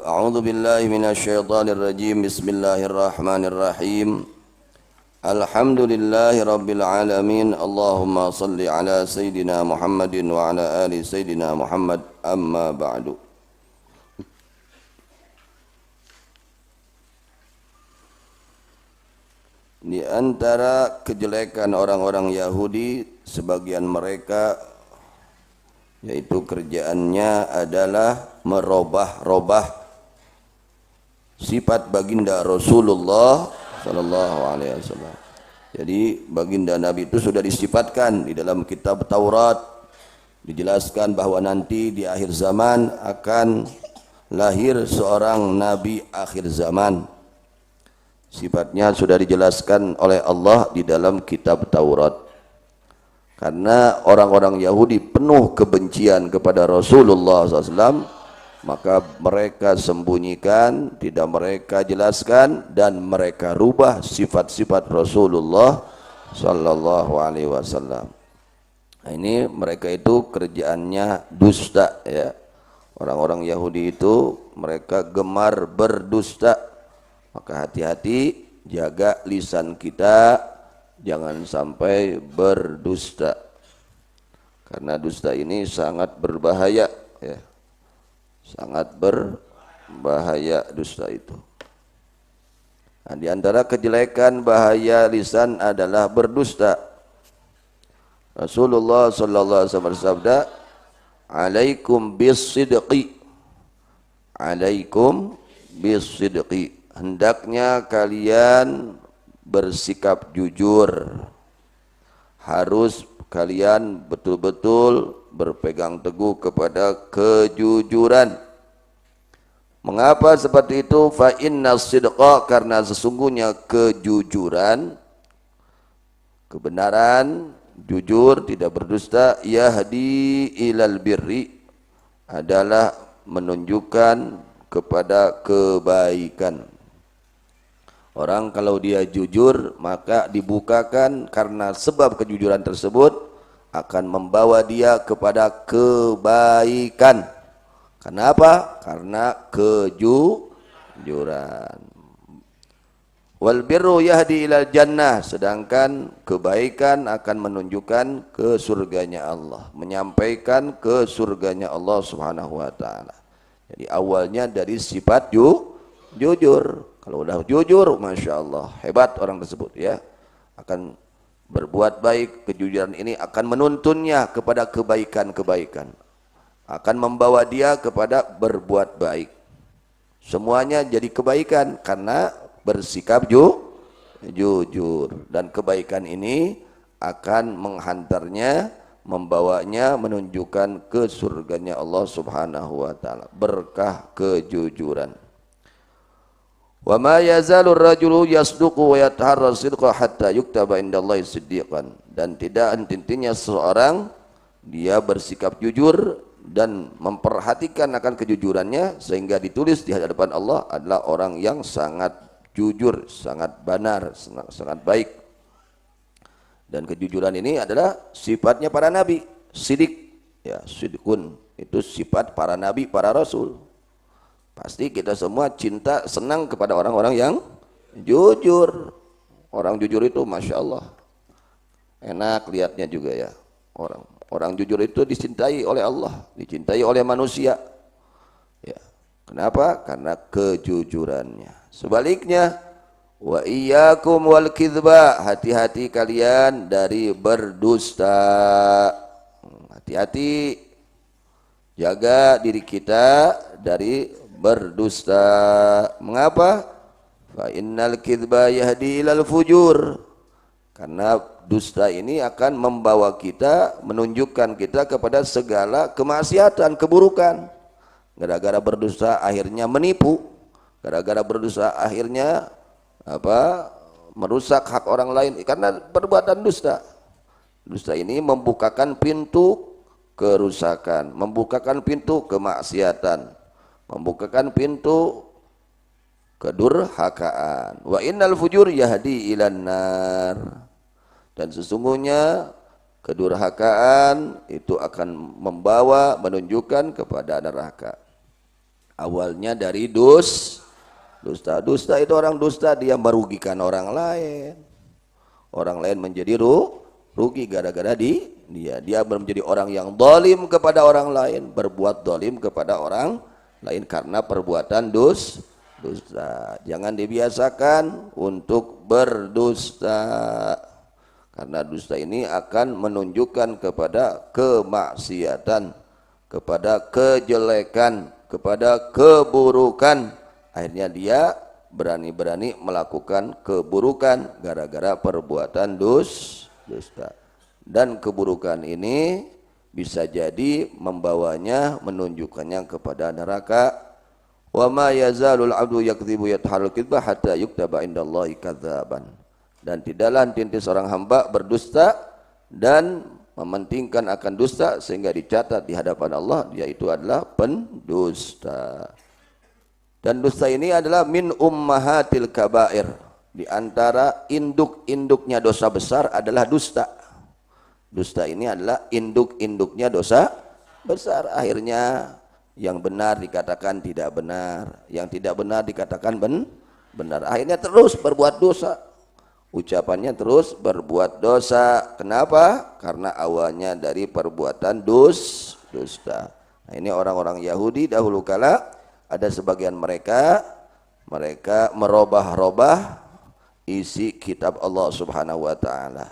A'udzu billahi minasyaitonir rajim. Bismillahirrahmanirrahim. Alhamdulillahi rabbil alamin. Allahumma salli ala sayidina Muhammadin wa ala ali sayidina Muhammad. Amma ba'du. Di antara kejelekan orang-orang Yahudi, sebagian mereka yaitu kerjaannya adalah merubah-rubah sifat baginda Rasulullah sallallahu alaihi wasallam. Jadi baginda Nabi itu sudah disifatkan di dalam kitab Taurat, dijelaskan bahwa nanti di akhir zaman akan lahir seorang nabi akhir zaman. Sifatnya sudah dijelaskan oleh Allah di dalam kitab Taurat. Karena orang-orang Yahudi penuh kebencian kepada Rasulullah SAW, maka mereka sembunyikan, tidak mereka jelaskan, dan mereka rubah sifat-sifat Rasulullah Sallallahu Alaihi Wasallam. Nah, ini mereka itu kerjaannya dusta, ya. Orang-orang Yahudi itu mereka gemar berdusta. Maka hati-hati, jaga lisan kita, jangan sampai berdusta. Karena dusta ini sangat berbahaya, ya. Sangat berbahaya dusta itu. Nah, di antara kejelekan bahaya lisan adalah berdusta. Rasulullah sallallahu alaihi wasallam bersabda, "Alaikum bis-sidqi." Alaikum bis-sidqi. Hendaknya kalian bersikap jujur. Harus kalian betul-betul berpegang teguh kepada kejujuran. Mengapa seperti itu? Fa inna sidqa, karena sesungguhnya kejujuran, kebenaran, jujur, tidak berdusta, yahdi ilal birri, adalah menunjukkan kepada kebaikan. Orang kalau dia jujur, maka dibukakan karena sebab kejujuran tersebut akan membawa dia kepada kebaikan. Kenapa? Karena kejujuran. Wal birru yahdi ilal jannah, sedangkan kebaikan akan menunjukkan ke surganya Allah, menyampaikan ke surganya Allah Subhanahu wa taala. Jadi awalnya dari sifat jujur. Kalau udah jujur, masya Allah, hebat orang tersebut, ya. Akan berbuat baik. Kejujuran ini akan menuntunnya kepada kebaikan-kebaikan, akan membawa dia kepada berbuat baik. Semuanya jadi kebaikan karena bersikap jujur. Dan kebaikan ini akan menghantarnya, membawanya, menunjukkan ke surganya Allah Subhanahu wa taala. Berkah kejujuran. Wa ma yazalur rajulu yasduqu wa yataharra sidqa hatta yuktaba indallahi siddiqan. Dan tidak henti-hentinya seseorang dia bersikap jujur dan memperhatikan akan kejujurannya sehingga ditulis di hadapan Allah adalah orang yang sangat jujur, sangat benar, sangat baik. Dan kejujuran ini adalah sifatnya para nabi, sidik, ya, sidqun itu sifat para nabi, para rasul. Pasti kita semua cinta, senang kepada orang-orang yang jujur. Orang jujur itu masya Allah enak lihatnya juga, ya. Orang jujur itu dicintai oleh Allah, dicintai oleh manusia, ya. Kenapa? Karena kejujurannya. Sebaliknya, wa iyyakum wal kidba, hati-hati kalian dari berdusta. Hati-hati, jaga diri kita dari berdusta. Mengapa? Fa innal kidba yahdi ilal fujur. Karena dusta ini akan membawa kita, menunjukkan kita kepada segala kemaksiatan, keburukan. Gara-gara berdusta akhirnya menipu. Gara-gara berdusta akhirnya merusak hak orang lain karena perbuatan dusta. Dusta ini membukakan pintu kerusakan, membukakan pintu kemaksiatan, membukakan pintu kedurhakaan. Wa innal fujur yahdi ilan nar. Dan sesungguhnya kedurhakaan itu akan membawa, menunjukkan kepada neraka. Awalnya dari dusta. Dusta itu orang dusta dia merugikan orang lain. Orang lain menjadi rugi gara-gara dia menjadi orang yang zalim kepada orang lain, berbuat zalim kepada orang lain karena perbuatan dusta. Jangan dibiasakan untuk berdusta, karena dusta ini akan menunjukkan kepada kemaksiatan, kepada kejelekan, kepada keburukan. Akhirnya dia berani-berani melakukan keburukan gara-gara perbuatan dusta. Dan keburukan ini bisa jadi membawanya, menunjukkannya kepada neraka. Wa ma yazalul abdu yakdzibu yatharul kadzba hatta yuktaba indallahi kadzaban. Dan tidaklah henti seorang hamba berdusta dan mementingkan akan dusta sehingga dicatat di hadapan Allah dia itu adalah pendusta. Dan dusta ini adalah min ummahatil kabair. Di antara induk-induknya dosa besar adalah dusta. Dusta ini adalah induk-induknya dosa besar. Akhirnya yang benar dikatakan tidak benar, yang tidak benar dikatakan benar. Akhirnya terus berbuat dosa. Ucapannya terus berbuat dosa. Kenapa? Karena awalnya dari perbuatan dusta. Nah, ini orang-orang Yahudi dahulu kala. Ada sebagian mereka merubah-rubah isi kitab Allah Subhanahu wa taala.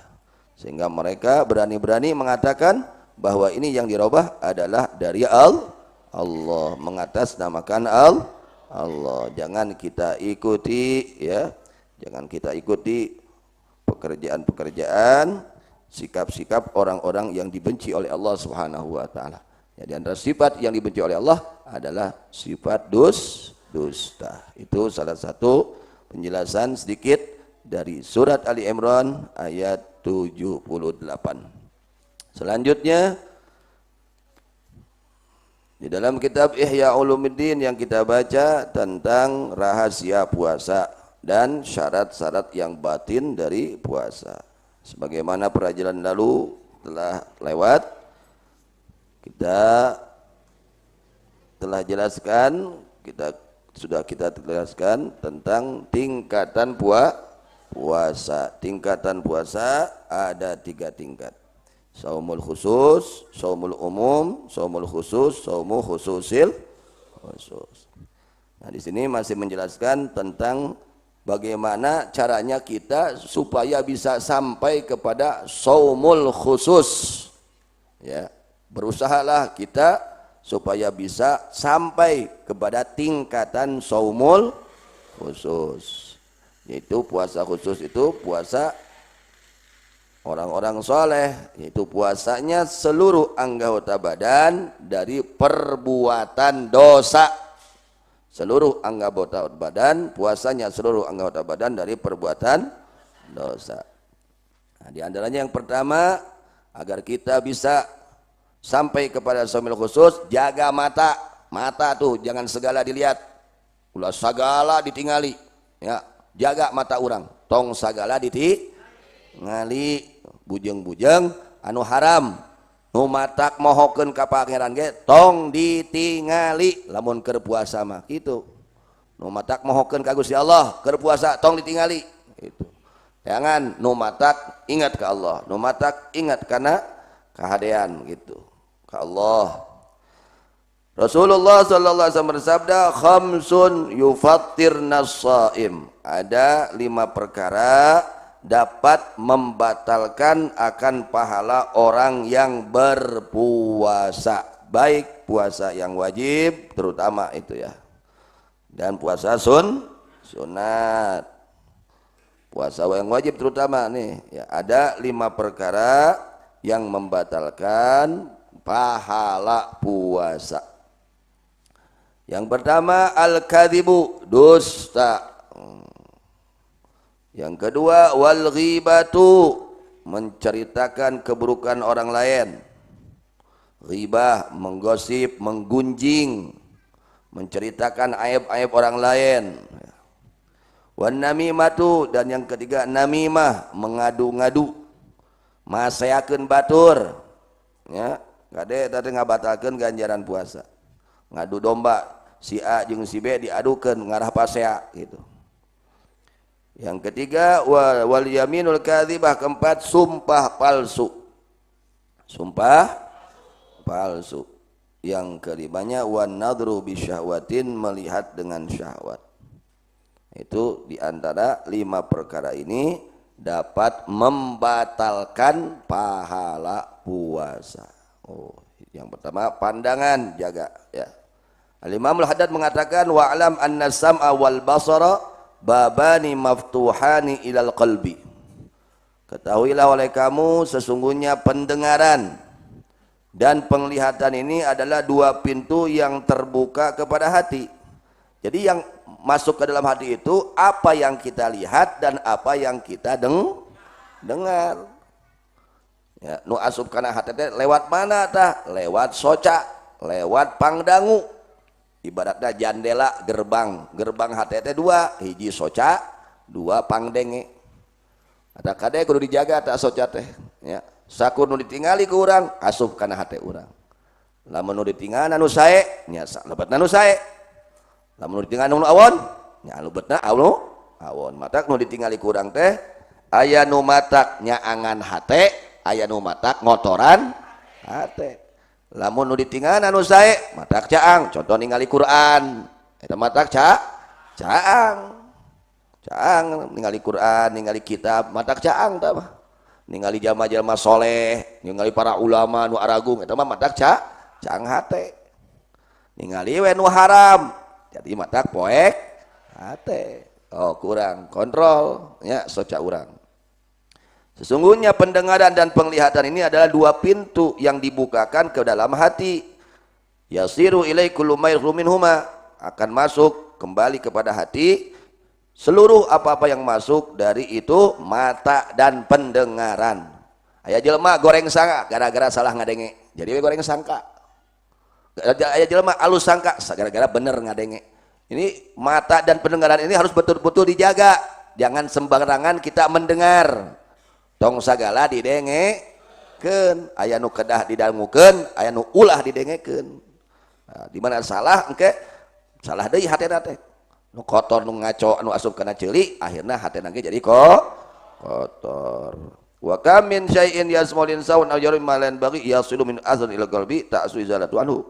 Sehingga mereka berani-berani mengatakan bahwa ini yang dirubah adalah dari Allah, mengatasnamakan Allah. Jangan kita ikuti ya. Jangan kita ikuti pekerjaan-pekerjaan, sikap-sikap orang-orang yang dibenci oleh Allah Subhanahu wa taala. Ya, di antara sifat yang dibenci oleh Allah adalah sifat dusta. Itu salah satu penjelasan sedikit dari surat Ali Imran ayat 78. Selanjutnya di dalam kitab Ihya Ulumuddin yang kita baca tentang rahasia puasa dan syarat-syarat yang batin dari puasa. Sebagaimana pelajaran lalu telah lewat, kita telah jelaskan, kita jelaskan tentang tingkatan puasa. Tingkatan puasa ada 3 tingkat. Saumul khusus, saumul umum, saumul khusus, saumu khususil khusus. Nah, di sini masih menjelaskan tentang bagaimana caranya kita supaya bisa sampai kepada saumul khusus. Ya, berusahalah kita supaya bisa sampai kepada tingkatan saumul khusus, yaitu puasa khusus itu puasa orang-orang soleh, yaitu puasanya seluruh anggota badan dari perbuatan dosa. Seluruh anggota badan, puasanya seluruh anggota badan dari perbuatan dosa. Nah, di antaranya yang pertama, agar kita bisa sampai kepada saumul khusus, jaga mata tuh jangan segala dilihat, ulah segala ditingali ya, jaga mata orang, tong segala ditingali, bujeng-bujeng anu haram nu matak mohokeun ka pangeran ge tong ditingali lamun keur puasa mah kitu, nu matak mohokeun ka Gusti Allah keur puasa tong ditingali gitu. Jangan nu matak ingat ke Allah, nu matak ingat kana kahadean gitu ke Allah. Rasulullah sallallahu alaihi wasallam bersabda, khamsun yufattirna shaim. Ada 5 perkara dapat membatalkan akan pahala orang yang berpuasa, baik puasa yang wajib terutama itu ya, dan puasa sunat. Puasa yang wajib terutama nih ya, ada 5 perkara yang membatalkan pahala puasa. Yang pertama al-kadzibu, dusta. Yang kedua wal ghibatu, menceritakan keburukan orang lain. Ghibah, menggosip, menggunjing, menceritakan aib-aib orang lain. Wan namimatu, dan yang ketiga namimah, mengadu-ngadu, maseakeun batur. Ya, gade tadi ngabatalkeun ganjaran puasa. Ngadu domba, si A jeung si B diadukeun ngarah pasea gitu. Yang ketiga wal yaminul kadzibah, keempat sumpah palsu. Sumpah palsu. Yang kelimanya wan nadru bisyahwatin, melihat dengan syahwat. Itu diantara 5 perkara ini dapat membatalkan pahala puasa. Oh, yang pertama pandangan, jaga ya. Al-Imam Al-Haddad mengatakan wa'lam anna sam'a wal basara babani maftuhani ilal qalbi. Ketahuilah oleh kamu sesungguhnya pendengaran dan penglihatan ini adalah 2 pintu yang terbuka kepada hati. Jadi yang masuk ke dalam hati itu apa yang kita lihat dan apa yang kita dengar. Ya, nu asup kana hati teh lewat mana tah? Lewat soca, lewat pangdangu. Ibaratnya jandela gerbang hati teh 2, hiji soca, 2 pangdenge. Ada kade kudu dijaga tah soca teh, ya. Sakur nu ditingali ku urang asup kana hati urang. Lamun nu ditinggalna nu sae nya lebetna nu sae. Lamun ditinggalna nu awon nya lebetna awon. Matak nu ditingali ku urang teh aya nu matak nyaangan hate, aya nu matak ngotoran hate. Lamun nu ditinggalna nu sae matak caang, contoh ningali Quran eta matak caang ningali Quran, ningali kitab matak caang tah mah. Ningali jalma-jalma soleh, ningali para ulama nu aragung eta mah matak caang hate. Ningali we nu haram jadi matak poek hate. Oh kurang kontrol ya soca urang. Sesungguhnya pendengaran dan penglihatan ini adalah 2 pintu yang dibukakan ke dalam hati. Yasiru ilai kullu mayru minhuma, akan masuk kembali kepada hati seluruh apa-apa yang masuk dari itu mata dan pendengaran. Aya jelema goreng sangka gara-gara salah ngadenge jadi goreng sangka. Aya jelema alus sangka gara-gara bener ngadenge. Ini mata dan pendengaran ini harus betul-betul dijaga. Jangan sembarangan kita mendengar. Tong sagala didengekeun, aya nu kedah didangukeun, aya nu ulah didengekeun. Nah, di mana salah engke salah deui hatena teh. Nu kotor nu ngaco nu asup kana ceuli akhirna hatena ge jadi kotor. Wa kam min syai'in yasmulin saun aw yarum malan bagi yasilu min azan ila qalbi ta'su izalatu anhu.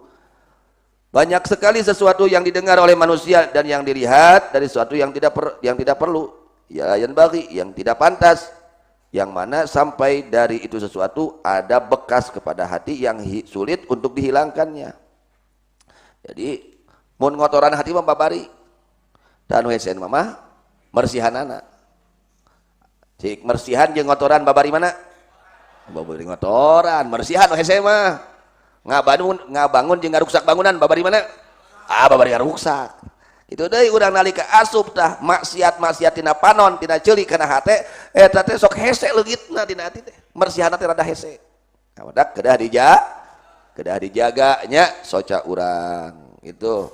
Banyak sekali sesuatu yang didengar oleh manusia dan yang dilihat dari sesuatu yang tidak perlu, ya yang bagi, yang tidak pantas, yang mana sampai dari itu sesuatu ada bekas kepada hati yang sulit untuk dihilangkannya. Jadi mun ngotoran hati mah babari dan wesen mah mersihanana. Cik mersihan jeung ngotoran babari mana? Babari ngotoran, mersihan hese mah. Ngabangun jeung ngaruksak bangunan babari mana? Babari ngaruksak. Itu deui urang nalika asup tah maksiat tina panon tina ceuli kana hate eta teh sok hese leugitna tina hati teh. Mersihanna teh rada hese. Nah, badak kedah dijaganya soca urang. Itu.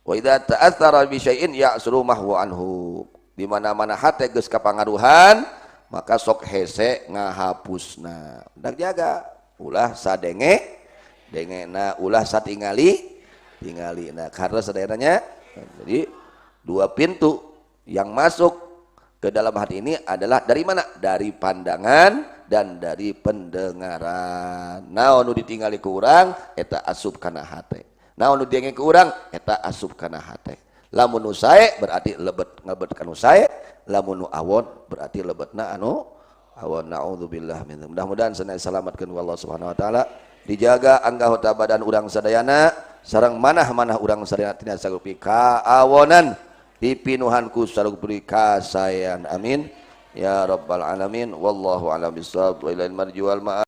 Wa idza ta'atsara bi syai'in ya'suru mahwa anhu. Di mana-mana hate geus kapangaruhan maka sok hese ngahapusna. Dak jaga ulah sadengena ulah satingali nah karena sederhananya. Jadi 2 pintu yang masuk ke dalam hati ini adalah dari mana? Dari pandangan dan dari pendengaran. Naon nu ditingali ku urang eta asup kana hate. Naon nu dienge ku urang eta asup kana hate. Lamun nu sae berarti ngebet ka nu sae, lamun nu awon berarti lebetna anu awon. Naudzubillah min. Mudah-mudahan sanaya salamatkeun Allah Subhanahu wa taala. Dijaga anggota badan urang sadayana sareng manah-manah urang sadayana tina sarupi kaawonan pipinuhanku sarupi kasayan. Amin ya rabbal alamin. Wallahu a'lam bishawab. Wa ilal marji wal